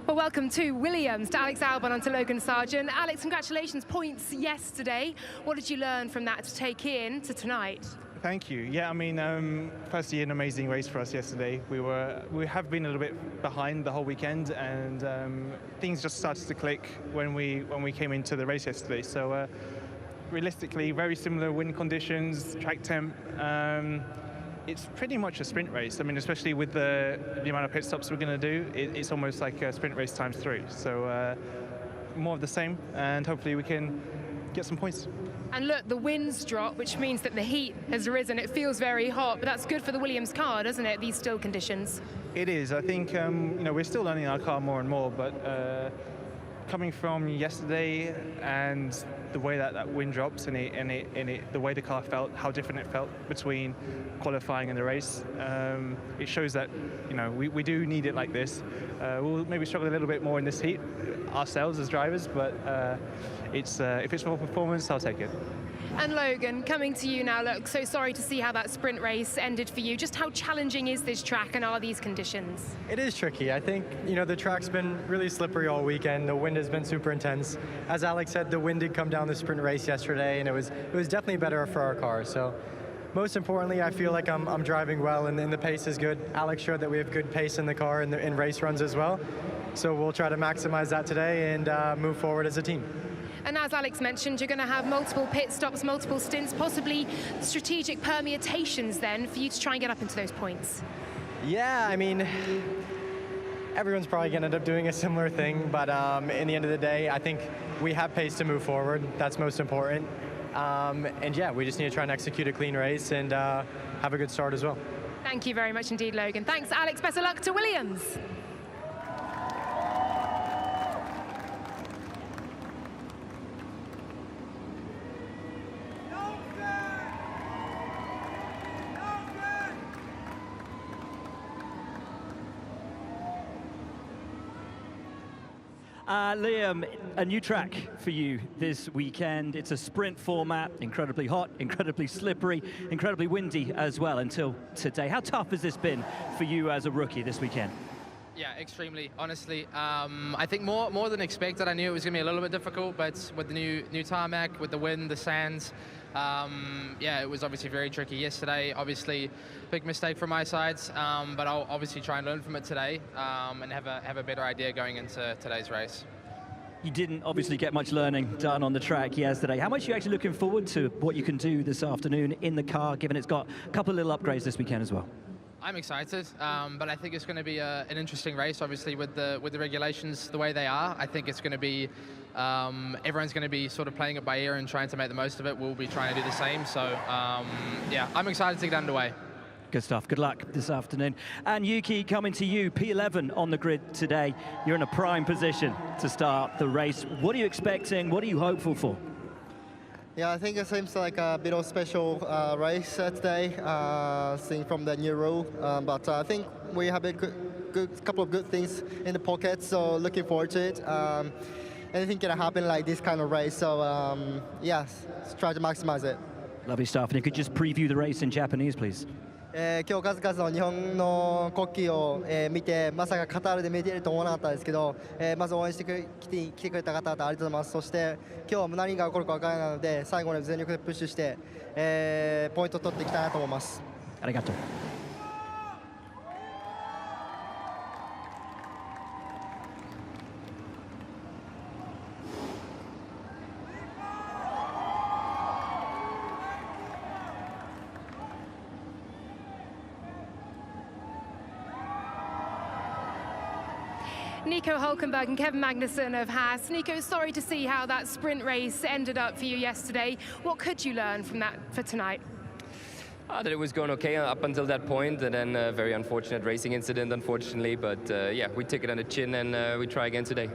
Well, welcome to Williams, to Alex Albon and to Logan Sargent. Alex, congratulations, points yesterday. What did you learn from that to take in to tonight? Thank you. Yeah, I mean, firstly, an amazing race for us yesterday. We have been a little bit behind the whole weekend, and things just started to click when we came into the race yesterday. So, realistically, very similar wind conditions, track temp. It's pretty much a sprint race. I mean, especially with the amount of pit stops we're going to do, it's almost like a sprint race times 3. So more of the same, and hopefully we can get some points. And look, the winds drop, which means that the heat has risen. It feels very hot, but that's good for the Williams car, doesn't it, these still conditions? It is. I think we're still learning our car more and more, but coming from yesterday and the way that wind drops and the way the car felt, how different it felt between qualifying and the race, it shows that we do need it like this. We'll maybe struggle a little bit more in this heat ourselves as drivers, but if it's for performance, I'll take it. And Logan, coming to you now, look, so sorry to see how that sprint race ended for you. Just how challenging is this track and are these conditions? It is tricky. I think, the track's been really slippery all weekend. The wind has been super intense. As Alex said, the wind did come down the sprint race yesterday, and it was definitely better for our car. So most importantly, I feel like I'm driving well, and the pace is good. Alex showed that we have good pace in the car and in race runs as well. So we'll try to maximize that today and move forward as a team. And as Alex mentioned, you're going to have multiple pit stops, multiple stints, possibly strategic permutations then for you to try and get up into those points. Yeah, I mean, everyone's probably going to end up doing a similar thing, but in the end of the day, I think we have pace to move forward. That's most important. And yeah, we just need to try and execute a clean race and have a good start as well. Thank you very much indeed, Logan. Thanks, Alex. Best of luck to Williams. Liam, a new track for you this weekend. It's a sprint format, incredibly hot, incredibly slippery, incredibly windy as well until today. How tough has this been for you as a rookie this weekend? Yeah, extremely, honestly. I think more than expected. I knew it was going to be a little bit difficult, but with the new tarmac, with the wind, the sands, yeah, it was obviously very tricky yesterday. Obviously, big mistake from my side, but I'll obviously try and learn from it today and have a better idea going into today's race. You didn't obviously get much learning done on the track yesterday. How much are you actually looking forward to what you can do this afternoon in the car, given it's got a couple of little upgrades this weekend as well? I'm excited, but I think it's going to be an interesting race. Obviously, with the regulations the way they are, I think it's going to be everyone's going to be sort of playing it by ear and trying to make the most of it. We'll be trying to do the same. So yeah, I'm excited to get underway. Good stuff. Good luck this afternoon. And Yuki, coming to you, P11 on the grid today. You're in a prime position to start the race. What are you expecting? What are you hopeful for? Yeah, I think it seems like a bit of special race today, seeing from the new rule. But I think we have a couple of good things in the pocket, so looking forward to it. Anything can happen like this kind of race, so yes, let's try to maximize it. Lovely stuff. And you could just preview the race in Japanese, please. 今日数々の日本の国旗を見て、まさかカタールで見れると思わなかったですけど、まず応援して来てくれた方々ありがとうございます。そして今日は何が起こるか分からないので、最後まで全力でプッシュして、ポイントを取っていきたいなと思います。ありがとう。Nico Hulkenberg and Kevin Magnussen of Haas. Nico, sorry to see how that sprint race ended up for you yesterday. What could you learn from that for tonight? That it was going okay up until that point, and then a very unfortunate racing incident, unfortunately. But yeah, we take it on the chin and we try again today.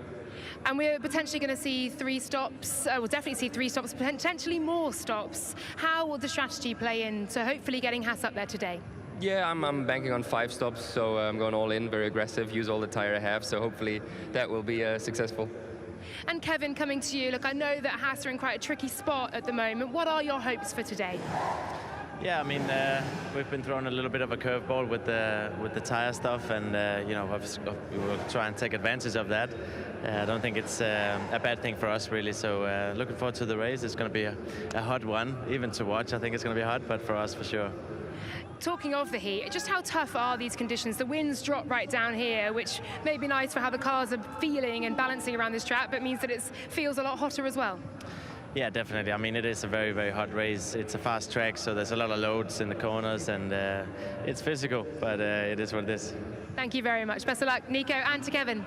And we're potentially going to see 3 stops. We'll definitely see 3 stops, potentially more stops. How will the strategy play into hopefully getting Haas up there today? Yeah, I'm banking on 5 stops, so I'm going all in, very aggressive, use all the tire I have, so hopefully that will be successful. And Kevin, coming to you, look, I know that Haas are in quite a tricky spot at the moment. What are your hopes for today? Yeah, I mean, we've been thrown a little bit of a curveball with the tire stuff, and you know, we will try and take advantage of that. I don't think it's a bad thing for us, really. So looking forward to the race. It's going to be a hot one, even to watch. I think it's going to be hot, but for us, for sure. Talking of the heat, just how tough are these conditions? The winds drop right down here, which may be nice for how the cars are feeling and balancing around this track, but means that it feels a lot hotter as well. Yeah, definitely. I mean, it is a very, very hot race. It's a fast track, so there's a lot of loads in the corners, and it's physical, but it is what it is. Thank you very much. Best of luck, Nico, and to Kevin.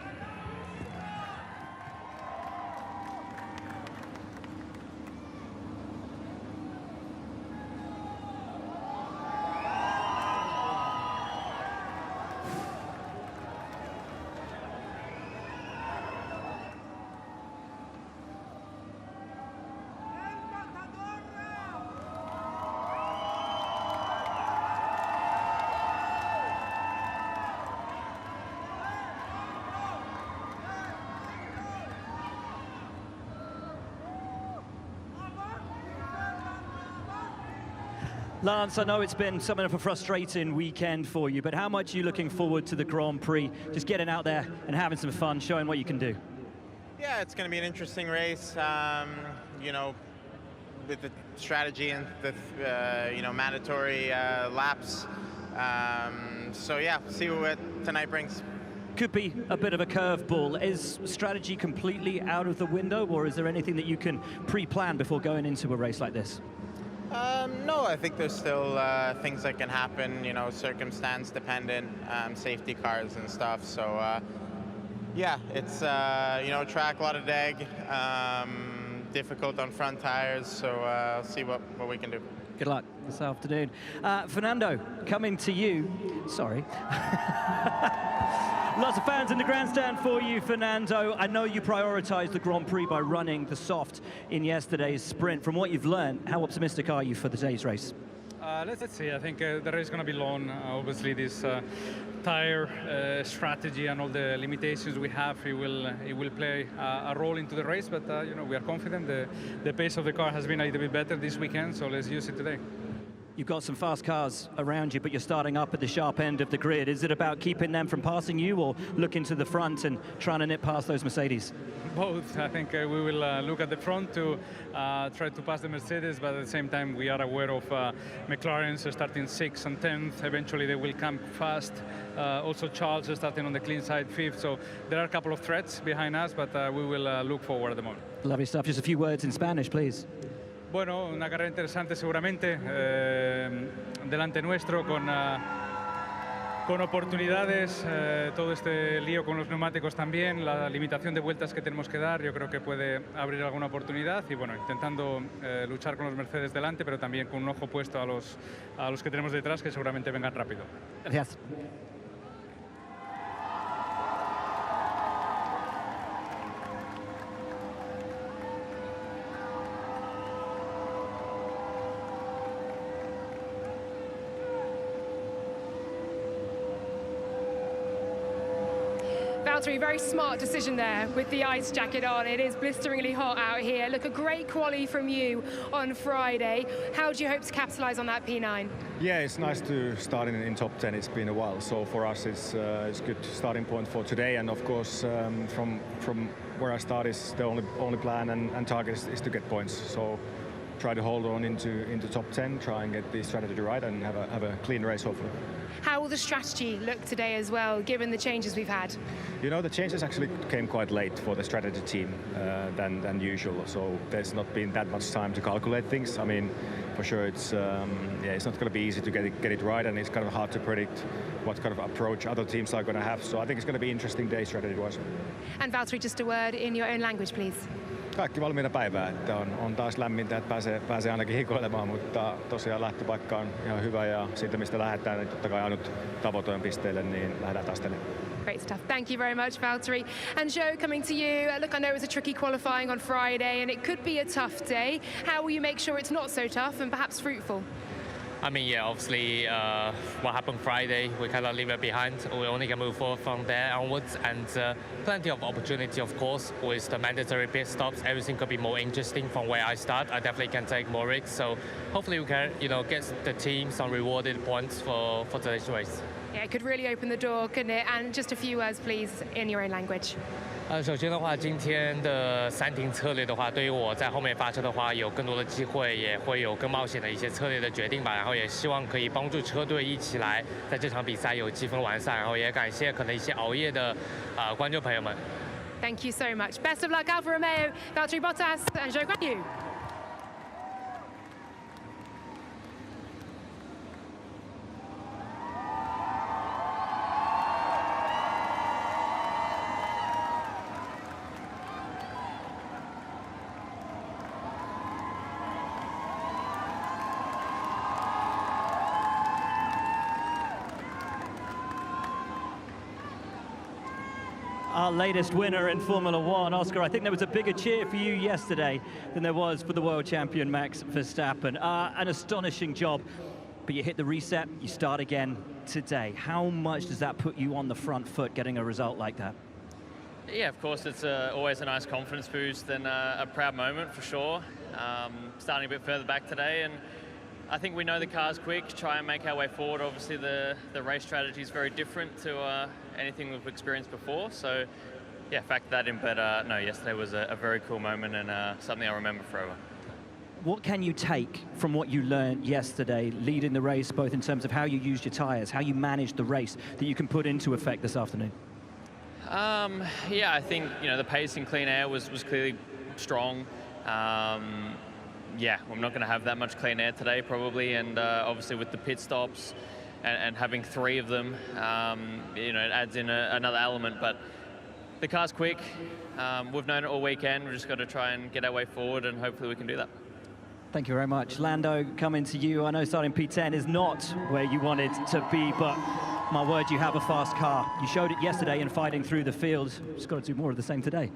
Lance, I know it's been something of a frustrating weekend for you, but how much are you looking forward to the Grand Prix? Just getting out there and having some fun, showing what you can do. Yeah, it's going to be an interesting race. You know, with the strategy and the you know, mandatory laps. So yeah, see what tonight brings. Could be a bit of a curveball. Is strategy completely out of the window, or is there anything that you can pre-plan before going into a race like this? No, I think there's still things that can happen, you know, circumstance dependent, safety cars and stuff. So, yeah, it's, you know, track, a lot of drag, difficult on front tires. So I'll see what we can do. Good luck this afternoon. Fernando, coming to you. Sorry. Lots of fans in the grandstand for you, Fernando. I know you prioritised the Grand Prix by running the soft in yesterday's sprint. From what you've learned, how optimistic are you for today's race? Let's see. I think the race is going to be long. Obviously, this tire strategy and all the limitations we have, it will play a role into the race. But you know, we are confident. The pace of the car has been a little bit better this weekend, so let's use it today. You've got some fast cars around you, but you're starting up at the sharp end of the grid. Is it about keeping them from passing you, or looking to the front and trying to nip past those Mercedes? Both. I think we will look at the front to try to pass the Mercedes, but at the same time we are aware of McLaren's starting 6th and 10th. Eventually they will come fast. Also Charles is starting on the clean side 5th. So there are a couple of threats behind us, but we will look forward at the moment. Lovely stuff. Just a few words in Spanish, please. Bueno, una carrera interesante seguramente, delante nuestro con oportunidades, todo este lío con los neumáticos también, la limitación de vueltas que tenemos que dar, yo creo que puede abrir alguna oportunidad y bueno, intentando luchar con los Mercedes delante, pero también con un ojo puesto a los que tenemos detrás, que seguramente vengan rápido. Gracias. Valtteri, very smart decision there with the ice jacket on. It is blisteringly hot out here. Look, a great quali from you on Friday. How do you hope to capitalise on that P9? Yeah, it's nice to start in top 10. It's been a while, so for us it's good starting point for today. And of course, from where I start is the only plan and target is to get points. So try to hold on into top 10, try and get the strategy right, and have a clean race hopefully. How will the strategy look today as well, given the changes we've had? You know, the changes actually came quite late for the strategy team than usual, so there's not been that much time to calculate things. I mean, for sure it's it's not going to be easy to get it right, and it's kind of hard to predict what kind of approach other teams are going to have. So I think it's going to be an interesting day strategy-wise. And Valtteri, just a word in your own language, please. Kaikki valmiina päivää, että on taas lämmintä, että pääsee ainakin hikoilemaan, mutta tosiaan lähtöpaikka on ihan hyvä ja siitä mistä lähdetään, niin totta kai ainut tavoite on pisteille, niin lähdetään taistelemaan. Great stuff. Thank you very much, Valtteri. And Joe, coming to you. Look, I know it was a tricky qualifying on Friday and it could be a tough day. How will you make sure it's not so tough and perhaps fruitful? I mean, yeah, obviously, what happened Friday, we cannot leave it behind. We only can move forward from there onwards, and plenty of opportunity, of course, with the mandatory pit stops. Everything could be more interesting from where I start. I definitely can take more risks, so hopefully we can, get the team some rewarded points for today's race. Yeah, it could really open the door, couldn't it? And just a few words, please, in your own language. 首先的话，今天的3停策略的话，对于我在后面发车的话，有更多的机会，也会有更冒险的一些策略的决定吧。然后也希望可以帮助车队一起来在这场比赛有积分完赛。然后也感谢可能一些熬夜的观众朋友们。Thank you so much. Best of luck, Alfa Romeo, Valtteri Bottas, and Zhou Guanyu. Our latest winner in Formula One, Oscar. I think there was a bigger cheer for you yesterday than there was for the world champion Max Verstappen. An astonishing job, but you hit the reset, you start again today. How much does that put you on the front foot getting a result like that? Yeah, of course, it's always a nice confidence boost and a proud moment for sure. Starting a bit further back today, and I think we know the car's quick, try and make our way forward. Obviously, the race strategy is very different to anything we've experienced before. So, yeah, factor that in. But no, yesterday was a very cool moment and something I'll remember forever. What can you take from what you learned yesterday, leading the race, both in terms of how you used your tyres, how you managed the race, that you can put into effect this afternoon? Yeah, I think, the pace in clean air was clearly strong. Yeah, I'm not going to have that much clean air today probably, and obviously with the pit stops and having 3 of them, it adds in another element. But the car's quick. We've known it all weekend. We've just got to try and get our way forward, and hopefully we can do that. Thank you very much. Lando, coming to you. I know starting P10 is not where you wanted to be, but my word, you have a fast car. You showed it yesterday in fighting through the field. Just got to do more of the same today.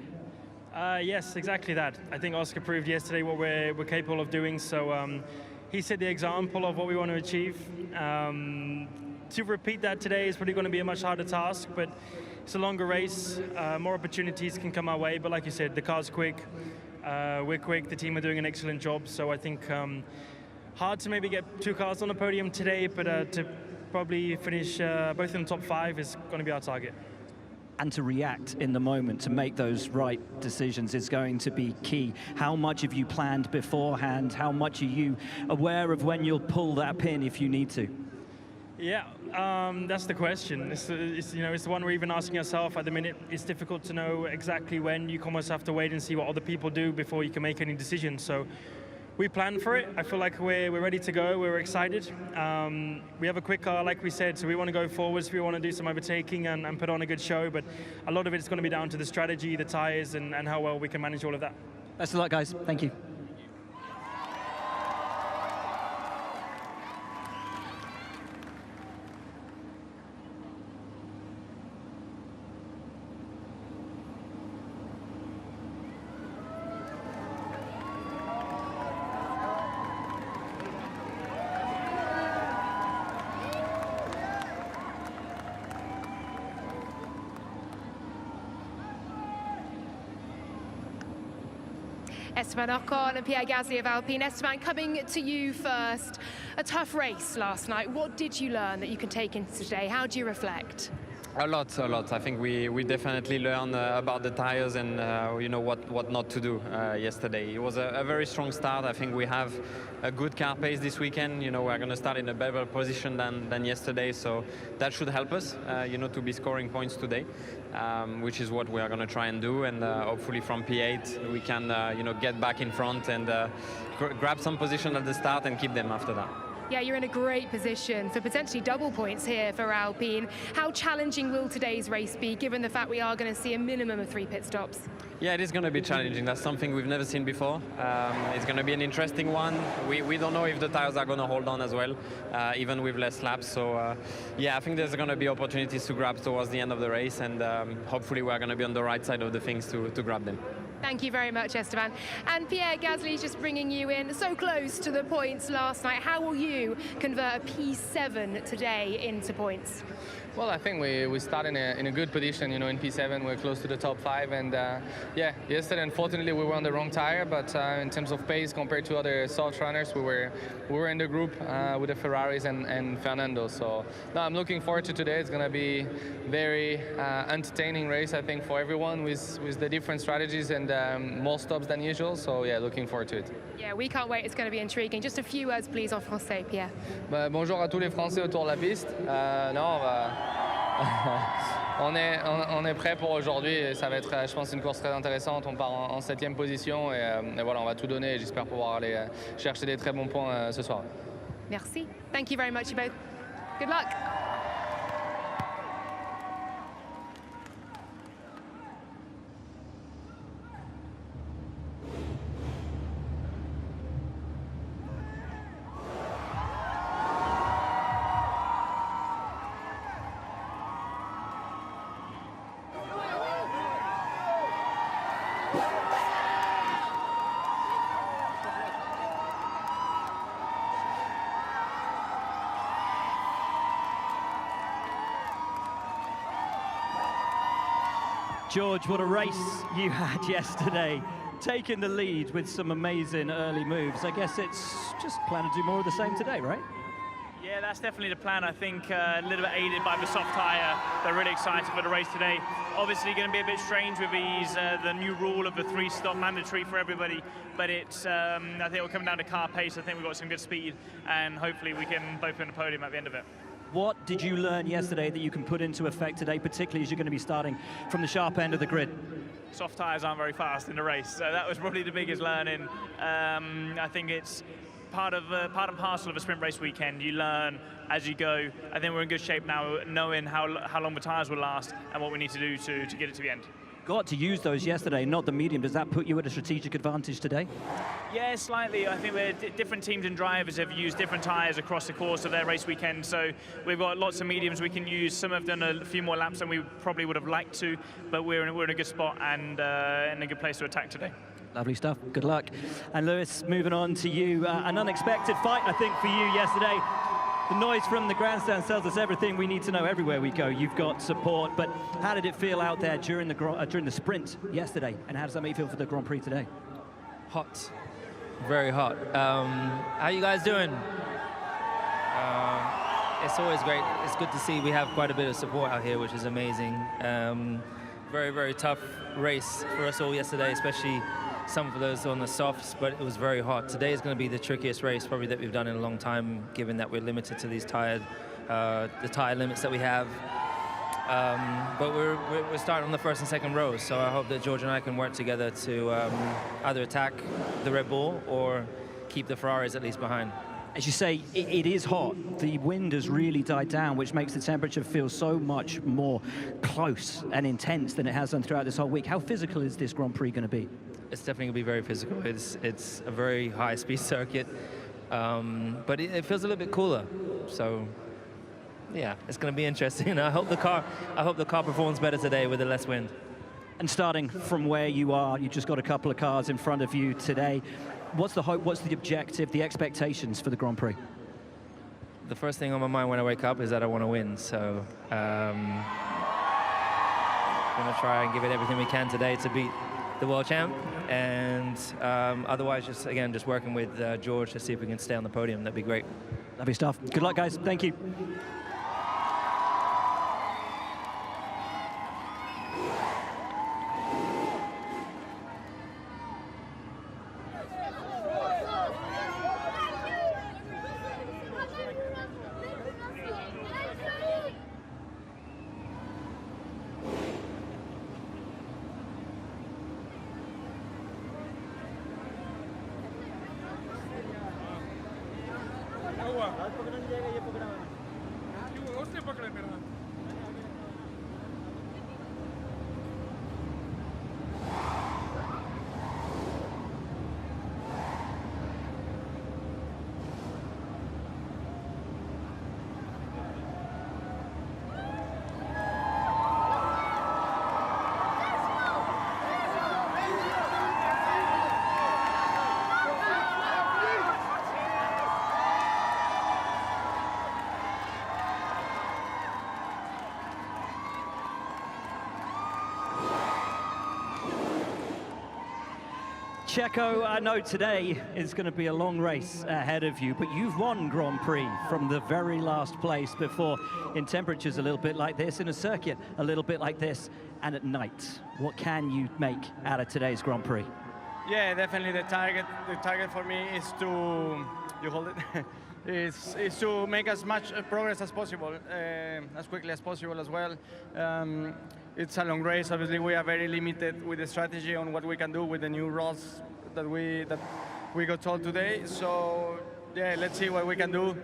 Yes, exactly that. I think Oscar proved yesterday what we're capable of doing. So he set the example of what we want to achieve. To repeat that today is probably going to be a much harder task, but it's a longer race. More opportunities can come our way. But like you said, the car's quick. We're quick. The team are doing an excellent job. So I think hard to maybe get 2 cars on the podium today, but to probably finish both in the top 5 is going to be our target. And to react in the moment, to make those right decisions is going to be key. How much have you planned beforehand? How much are you aware of when you'll pull that pin if you need to? Yeah, that's the question. It's the one we're even asking ourselves at the minute. It's difficult to know exactly when. You almost have to wait and see what other people do before you can make any decisions. So we plan for it. I feel like we're ready to go. We're excited. We have a quick car, like we said, so we want to go forwards. We want to do some overtaking and put on a good show. But a lot of it is going to be down to the strategy, the tyres, and how well we can manage all of that. Best of luck, guys. Thank you. Esteban Ocon and Pierre Gasly of Alpine. Esteban, coming to you first. A tough race last night. What did you learn that you can take into today? How do you reflect? A lot. I think we definitely learned about the tires and what not to do yesterday. It was a very strong start. I think we have a good car pace this weekend. We're going to start in a better position than yesterday, so that should help us, to be scoring points today, which is what we are going to try and do. And hopefully from P8 we can, get back in front and grab some position at the start and keep them after that. Yeah, you're in a great position for potentially double points here for Alpine. How challenging will today's race be, given the fact we are going to see a minimum of 3 pit stops? Yeah, it is going to be challenging. That's something we've never seen before. It's going to be an interesting one. We don't know if the tires are going to hold on as well, even with less laps. So, yeah, I think there's going to be opportunities to grab towards the end of the race, and hopefully we're going to be on the right side of the things to grab them. Thank you very much, Esteban. And Pierre Gasly just bringing you in so close to the points last night. How will you convert a P7 today into points? Well, I think we start in a good position, you know, in P7. We're close to the top 5, and yeah, yesterday unfortunately we were on the wrong tire, but in terms of pace compared to other soft runners, we were in the group with the Ferraris and Fernando. So no, I'm looking forward to today. It's going to be very entertaining race, I think, for everyone with the different strategies and more stops than usual. So yeah, looking forward to it. Yeah, we can't wait. It's going to be intriguing. Just a few words, please, en français, Pierre. Bonjour à tous les Français autour de la piste. Non, on est prêt pour aujourd'hui. Ça va être, je pense, une course très intéressante. On part en 7e position et voilà, on va tout donner. J'espère pouvoir aller chercher des très bons points ce soir. Merci. Thank you very much, you both. Good luck. George, what a race you had yesterday. Taking the lead with some amazing early moves. I guess it's just plan to do more of the same today, right? Yeah, that's definitely the plan. I think a little bit aided by the soft tyre. They're really excited for the race today. Obviously going to be a bit strange with these, the new rule of the 3-stop mandatory for everybody, but it's, I think it'll come down to car pace. I think we've got some good speed, and hopefully we can both win the podium at the end of it. What did you learn yesterday that you can put into effect today, particularly as you're going to be starting from the sharp end of the grid? Soft tyres aren't very fast in the race, so that was probably the biggest learning. I think it's part and parcel of a sprint race weekend. You learn as you go. I think we're in good shape now, knowing how long the tyres will last and what we need to do to get it to the end. Got to use those yesterday, not the medium. Does that put you at a strategic advantage today? Yeah, slightly. I think different teams and drivers have used different tyres across the course of their race weekend, so we've got lots of mediums we can use. Some have done a few more laps than we probably would have liked to, but we're in a good spot and in a good place to attack today. Lovely stuff. Good luck. And Lewis, moving on to you. An unexpected fight, I think, for you yesterday. The noise from the grandstand tells us everything we need to know everywhere we go. You've got support, but how did it feel out there during the sprint yesterday? And how does that make you feel for the Grand Prix today? Hot, very hot. How you guys doing? It's always great. It's good to see we have quite a bit of support out here, which is amazing. Very, very tough race for us all yesterday, especially some of those on the softs, but it was very hot. Today is going to be the trickiest race probably that we've done in a long time, given that we're limited to these the tire limits that we have. But we're starting on the first and second rows, so I hope that George and I can work together to either attack the Red Bull or keep the Ferraris at least behind. As you say, it is hot. The wind has really died down, which makes the temperature feel so much more close and intense than it has done throughout this whole week. How physical is this Grand Prix going to be? It's definitely going to be very physical. It's a very high-speed circuit, but it feels a little bit cooler. So, yeah, it's going to be interesting. I hope the car performs better today with the less wind. And starting from where you are, you've just got a couple of cars in front of you today. What's the hope? What's the objective? The expectations for the Grand Prix? The first thing on my mind when I wake up is that I want to win. So, going to try and give it everything we can today to beat the world champ, and otherwise just working with George to see if we can stay on the podium. That'd be great. Lovely stuff. Good luck, guys. Thank you. Checo, I know today is going to be a long race ahead of you, but you've won Grand Prix from the very last place before, in temperatures a little bit like this, in a circuit a little bit like this, and at night. What can you make out of today's Grand Prix? Yeah, definitely the target. The target for me is to, you hold it, is to make as much progress as possible, as quickly as possible as well. It's a long race. Obviously, we are very limited with the strategy on what we can do with the new rules that we got told today. So yeah, let's see what we can do.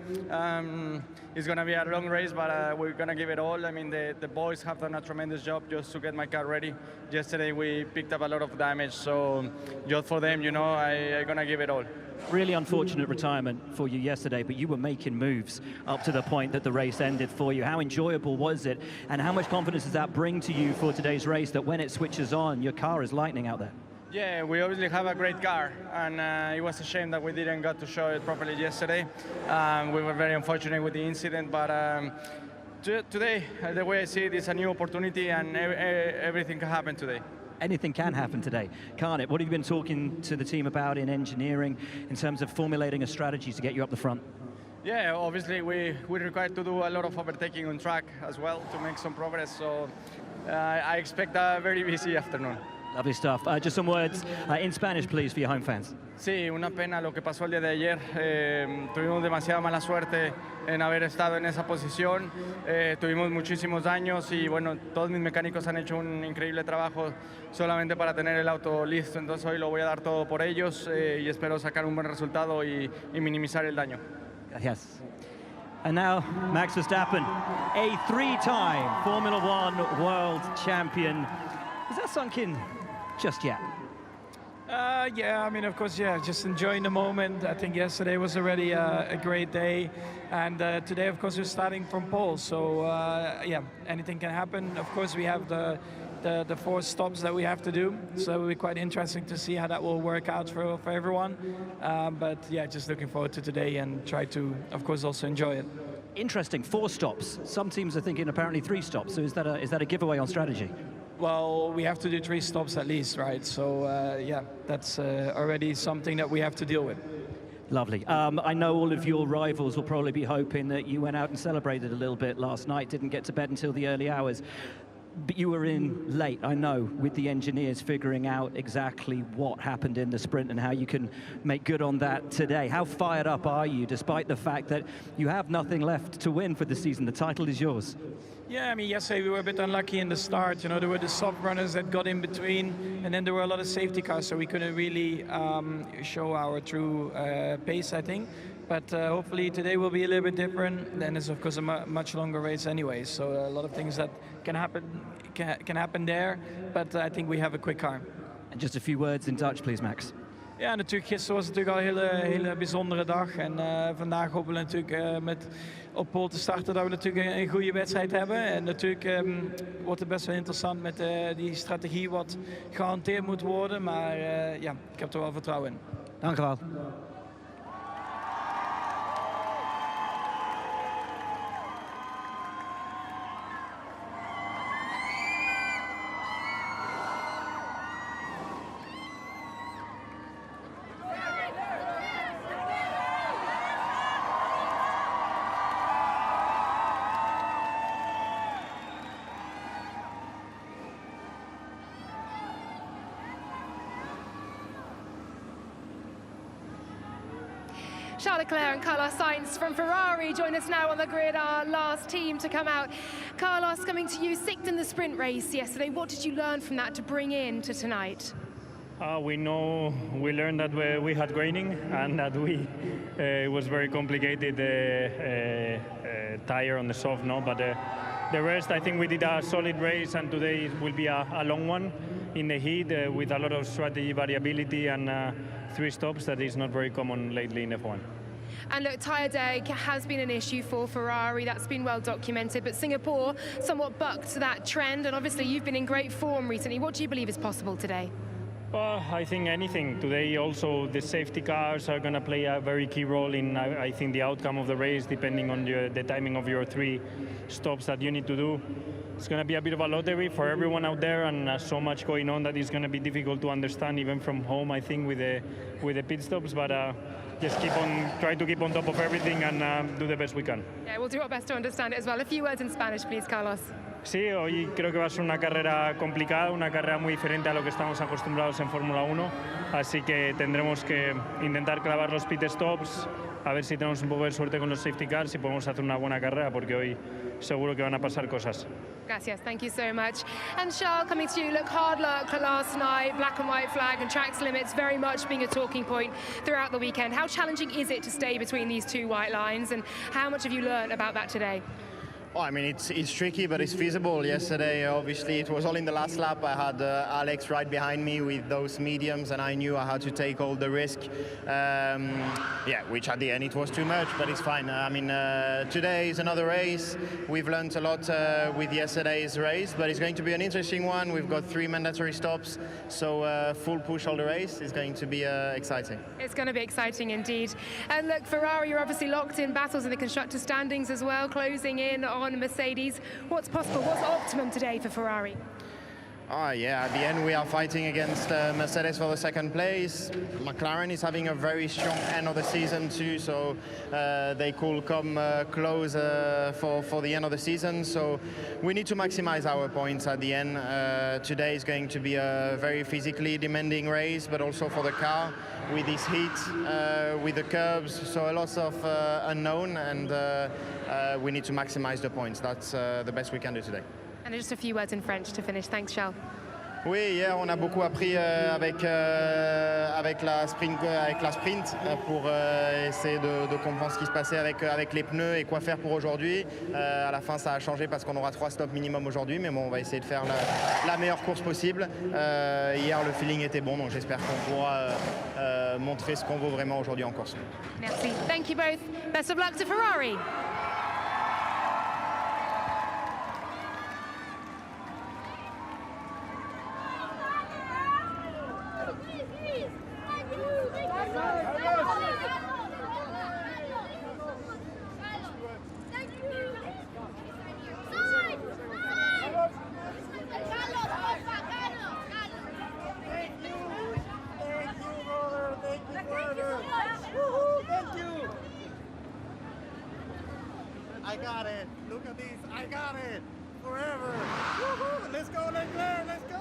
It's gonna be a long race, but we're gonna give it all. I mean, the boys have done a tremendous job just to get my car ready. Yesterday we picked up a lot of damage, so just for them, you know, I'm gonna give it all. Really unfortunate retirement for you yesterday, but you were making moves up to the point that the race ended for you. How enjoyable was it, and how much confidence does that bring to you for today's race, that when it switches on, your car is lightning out there? Yeah, we obviously have a great car, and it was a shame that we didn't get to show it properly yesterday. We were very unfortunate with the incident, but today, the way I see it, is a new opportunity, and everything can happen today. Anything can happen today, can't it? What have you been talking to the team about in engineering in terms of formulating a strategy to get you up the front? Yeah, obviously we're required to do a lot of overtaking on track as well to make some progress, so I expect a very busy afternoon. Lovely stuff. Just some words in Spanish, please, for your home fans. Sí, una pena lo que pasó el día de ayer. Tuvimos demasiada mala suerte en haber estado en esa posición. Tuvimos muchísimos daños y bueno, todos mis mecánicos han hecho un increíble trabajo solamente para tener el auto listo. Entonces hoy lo voy a dar todo por ellos y espero sacar un buen resultado y minimizar el daño. Gracias. And now Max Verstappen, a three-time Formula One world champion. Has that sunk in just yet? Yeah, I mean, of course, yeah, just enjoying the moment. I think yesterday was already a great day, and today, of course, we're starting from pole, so yeah, anything can happen. Of course, we have the 4 stops that we have to do, so it'll be quite interesting to see how that will work out for everyone. But yeah, just looking forward to today and try to, of course, also enjoy it. Interesting, 4 stops. Some teams are thinking apparently 3 stops, so is that a giveaway on strategy? Well, we have to do 3 stops at least, right? So yeah, that's already something that we have to deal with. Lovely. I know all of your rivals will probably be hoping that you went out and celebrated a little bit last night, didn't get to bed until the early hours. But you were in late, I know, with the engineers figuring out exactly what happened in the sprint and how you can make good on that today. How fired up are you, despite the fact that you have nothing left to win for the season? The title is yours. Yeah, I mean, yesterday we were a bit unlucky in the start. You know, there were the soft runners that got in between, and then there were a lot of safety cars, so we couldn't really show our true pace, I think. But hopefully today will be a little bit different. Then it's of course a much longer race anyway, so a lot of things that can happen there. But I think we have a quick car. And just a few words in Dutch, please, Max. Ja, natuurlijk, gisteren was het natuurlijk al een hele bijzondere dag. En vandaag hopen we natuurlijk met op pole te starten dat we natuurlijk een goede wedstrijd hebben. En natuurlijk wordt het best wel interessant met die strategie wat gehanteerd moet worden. Maar ja, ik heb er wel vertrouwen in. Dank u wel. Charles Leclerc and Carlos Sainz from Ferrari join us now on the grid, our last team to come out. Carlos, coming to you, 6th in the sprint race yesterday. What did you learn from that to bring in to tonight? We learned that we had graining and that it was very complicated tire on the soft, no? But the rest, I think we did a solid race, and today will be a long one in the heat with a lot of strategy variability and 3 stops that is not very common lately in F1. And look, tyre day has been an issue for Ferrari. That's been well documented. But Singapore somewhat bucked that trend. And obviously, you've been in great form recently. What do you believe is possible today? Well, I think anything. Today also the safety cars are going to play a very key role in, I think, the outcome of the race, depending on the timing of your 3 stops that you need to do. It's going to be a bit of a lottery for everyone out there, and so much going on that it's going to be difficult to understand even from home, I think, with the pit stops. But just try to keep on top of everything and do the best we can. Yeah, we'll do our best to understand it as well. A few words in Spanish, please, Carlos. Sí, hoy creo que va a ser una carrera complicada, una carrera muy diferente a lo que estamos acostumbrados en Fórmula 1, así que tendremos que intentar clavar los pit stops, a ver si tenemos un poco de suerte con los safety cars y podemos hacer una buena carrera, porque hoy seguro que van a pasar cosas. Gracias, thank you so much. And Charles, coming to you, look, hard luck last night, black and white flag and tracks limits very much being a talking point throughout the weekend. How challenging is it to stay between these 2 white lines, and how much have you learned about that today? Oh, I mean, it's tricky, but it's feasible. Yesterday, obviously, it was all in the last lap. I had Alex right behind me with those mediums, and I knew I had to take all the risk. Yeah, which at the end it was too much, but it's fine. I mean, today is another race. We've learned a lot with yesterday's race, but it's going to be an interesting one. We've got 3 mandatory stops, so full push all the race is going to be exciting. It's going to be exciting indeed. And look, Ferrari, you're obviously locked in battles in the constructor standings as well, closing in on Mercedes. What's possible? What's optimum today for Ferrari? Yeah, at the end we are fighting against Mercedes for the 2nd place. McLaren is having a very strong end of the season too, so they could come close for the end of the season. So we need to maximize our points at the end. Today is going to be a very physically demanding race, but also for the car with this heat, with the curbs, so a lot of unknown, and we need to maximize the points. That's the best we can do today. And just a few words in French to finish. Thanks, Charles. Oui, hier on a beaucoup appris avec la sprint pour essayer de comprendre ce qui se passait avec les pneus et quoi faire pour aujourd'hui. À la fin ça a changé parce qu'on aura 3 stops minimum aujourd'hui, mais bon, on va essayer de faire la meilleure course possible. Hier le feeling était bon, donc j'espère qu'on pourra montrer ce qu'on vaut vraiment aujourd'hui en course. Merci. Thank you both. Best of luck to Ferrari. I got it. Look at this. I got it. Forever. Woohoo. Let's go, Leclerc. Let's go.